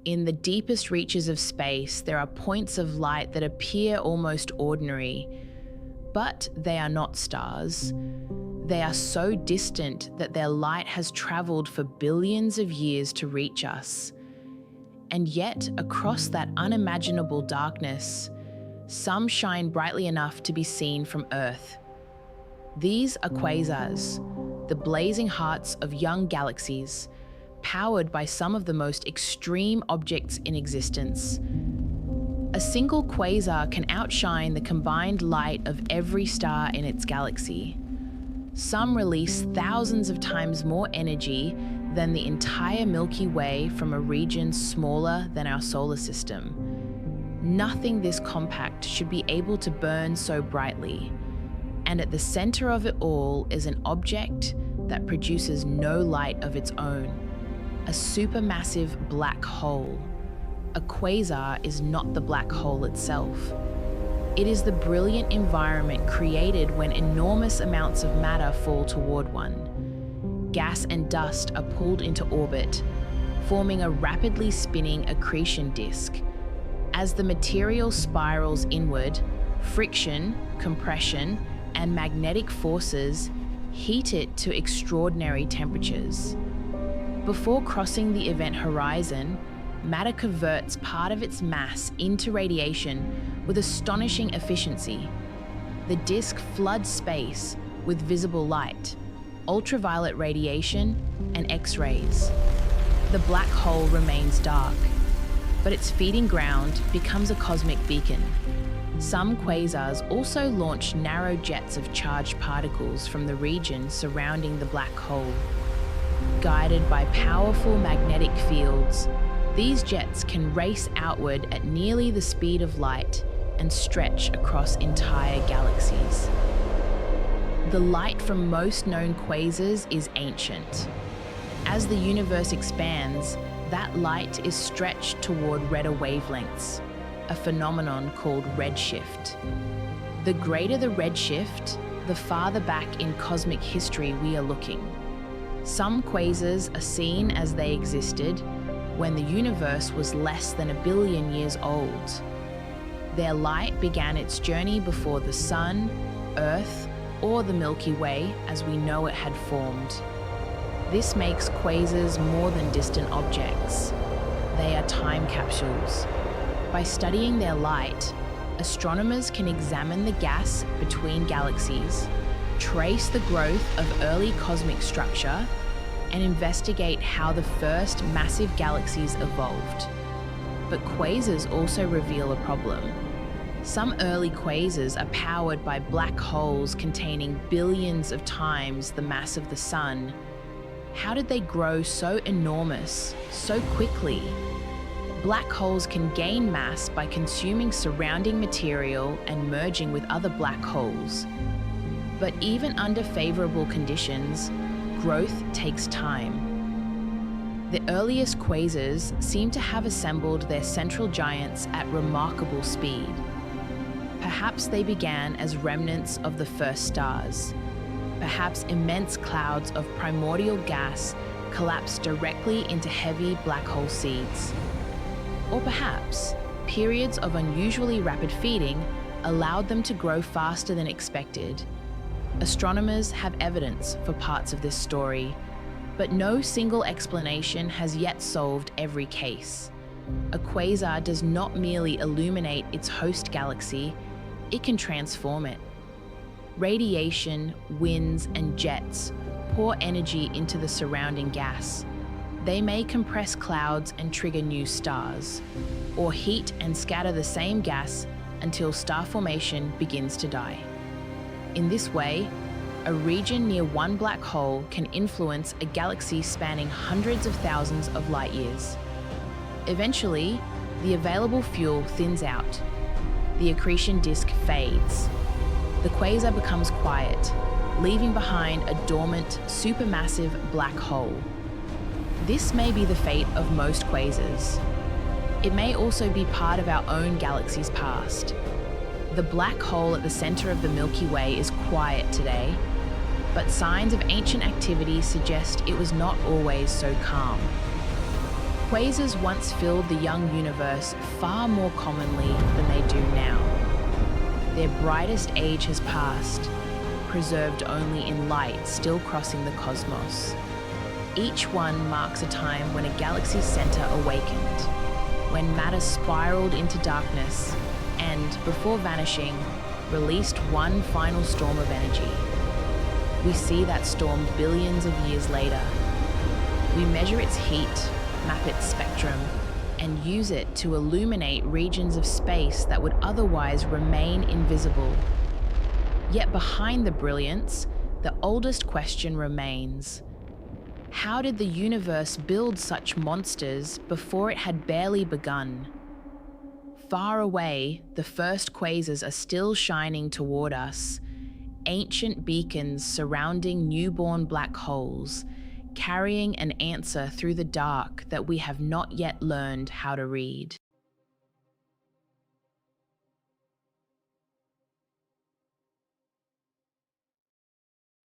In the deepest reaches of space, there are points of light that appear almost ordinary, but they are not stars. They are so distant that their light has traveled for billions of years to reach us. And yet, across that unimaginable darkness, some shine brightly enough to be seen from Earth. These are quasars, the blazing hearts of young galaxies, powered by some of the most extreme objects in existence. A single quasar can outshine the combined light of every star in its galaxy. Some release thousands of times more energy than the entire Milky Way from a region smaller than our solar system. Nothing this compact should be able to burn so brightly. And at the center of it all is an object that produces no light of its own. A supermassive black hole. A quasar is not the black hole itself. It is the brilliant environment created when enormous amounts of matter fall toward one. Gas and dust are pulled into orbit, forming a rapidly spinning accretion disk. As the material spirals inward, friction, compression, and magnetic forces heat it to extraordinary temperatures. Before crossing the event horizon, matter converts part of its mass into radiation with astonishing efficiency. The disk floods space with visible light, ultraviolet radiation, and X-rays. The black hole remains dark, but its feeding ground becomes a cosmic beacon. Some quasars also launch narrow jets of charged particles from the region surrounding the black hole. Guided by powerful magnetic fields, these jets can race outward at nearly the speed of light and stretch across entire galaxies. The light from most known quasars is ancient. As the universe expands, that light is stretched toward redder wavelengths, a phenomenon called redshift. The greater the redshift, the farther back in cosmic history we are looking. Some quasars are seen as they existed when the universe was less than 1 billion years old. Their light began its journey before the Sun, Earth, or the Milky Way as we know it had formed. This makes quasars more than distant objects. They are time capsules. By studying their light, astronomers can examine the gas between galaxies, trace the growth of early cosmic structure, and investigate how the first massive galaxies evolved. But quasars also reveal a problem. Some early quasars are powered by black holes containing billions of times the mass of the Sun. How did they grow so enormous, so quickly? Black holes can gain mass by consuming surrounding material and merging with other black holes. But even under favorable conditions, growth takes time. The earliest quasars seem to have assembled their central giants at remarkable speed. Perhaps they began as remnants of the first stars. Perhaps immense clouds of primordial gas collapsed directly into heavy black hole seeds. Or perhaps periods of unusually rapid feeding allowed them to grow faster than expected. Astronomers have evidence for parts of this story, but no single explanation has yet solved every case. A quasar does not merely illuminate its host galaxy, it can transform it. Radiation, winds, and jets pour energy into the surrounding gas. They may compress clouds and trigger new stars, or heat and scatter the same gas until star formation begins to die. In this way, a region near one black hole can influence a galaxy spanning hundreds of thousands of light years. Eventually, the available fuel thins out. The accretion disk fades. The quasar becomes quiet, leaving behind a dormant, supermassive black hole. This may be the fate of most quasars. It may also be part of our own galaxy's past. The black hole at the center of the Milky Way is quiet today, but signs of ancient activity suggest it was not always so calm. Quasars once filled the young universe far more commonly than they do now. Their brightest age has passed, preserved only in light still crossing the cosmos. Each one marks a time when a galaxy's center awakened, when matter spiraled into darkness and, before vanishing, released one final storm of energy. We see that storm billions of years later. We measure its heat, map its spectrum, and use it to illuminate regions of space that would otherwise remain invisible. Yet behind the brilliance, the oldest question remains: how did the universe build such monsters before it had barely begun? Far away, the first quasars are still shining toward us, ancient beacons surrounding newborn black holes, carrying an answer through the dark that we have not yet learned how to read.